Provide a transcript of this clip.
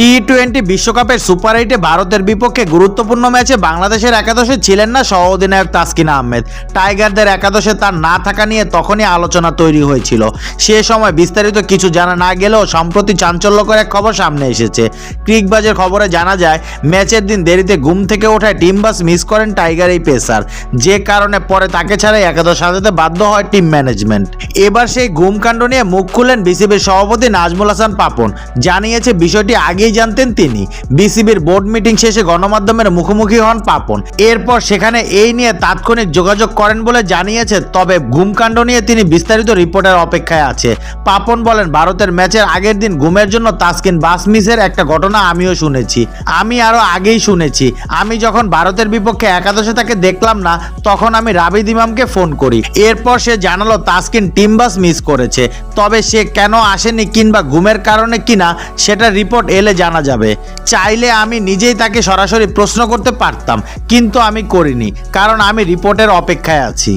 টি-20 বিশ্বকাপের সুপার 8-এ ভারতের বিপক্ষে গুরুত্বপূর্ণ ম্যাচে বাংলাদেশের একাদশে ছিলেন না সহ অধিনায়ক তাসকিন আহমেদ। টাইগারদের একাদশে তার না থাকা নিয়ে তখনই আলোচনা তৈরি হয়েছিল। সে সময় বিস্তারিত কিছু জানা না গেলেও সম্প্রতি চাঞ্চল্যকর এক খবর সামনে এসেছে। ক্রিকবাজের খবরে জানা যায়, ম্যাচের দিন দেরিতে ঘুম থেকে ওঠায় টিম বাস মিস করেন টাইগার এই পেসার, যে কারণে পরে তাকে ছাড়াই একাদশ সাজাতে বাধ্য হয় টিম ম্যানেজমেন্ট। এবার সেই ঘুমকাণ্ড নিয়ে মুখ খুললেন বিসিবির সভাপতি নাজমুল হাসান পাপন। জানিয়েছে বিষয়টি আগেই জানতেন তিনি। বিসিবির বোর্ড মিটিং শেষে গণমাধ্যমের মুখোমুখি হন পাপন। এরপর সেখানে এই নিয়ে তাৎক্ষণিক যোগাযোগ করেন বলে জানিয়েছে। তবে ঘুমকাণ্ড নিয়ে তিনি বিস্তারিত রিপোর্টের অপেক্ষায় আছে। পাপন বলেন, ভারতের ম্যাচের আগের দিন ঘুমের জন্য তাসকিন বাস মিসের একটা ঘটনা আমিও শুনেছি। আমি আরো আগেই শুনেছি। আমি যখন ভারতের বিপক্ষে একাদশে তাকে দেখলাম না, তখন আমি রাবিদ ইমামকে ফোন করি। এরপর সে জানালো তাসকিন টিম বাস মিস করেছে। তবে সে কেন আসেনি কিংবা ঘুমের কারণে কিনা সেটা রিপোর্ট এলে জানা যাবে। চাইলে আমি নিজেই তাকে সরাসরি প্রশ্ন করতে পারতাম, কিন্তু আমি করিনি, কারণ আমি রিপোর্টের অপেক্ষায় আছি।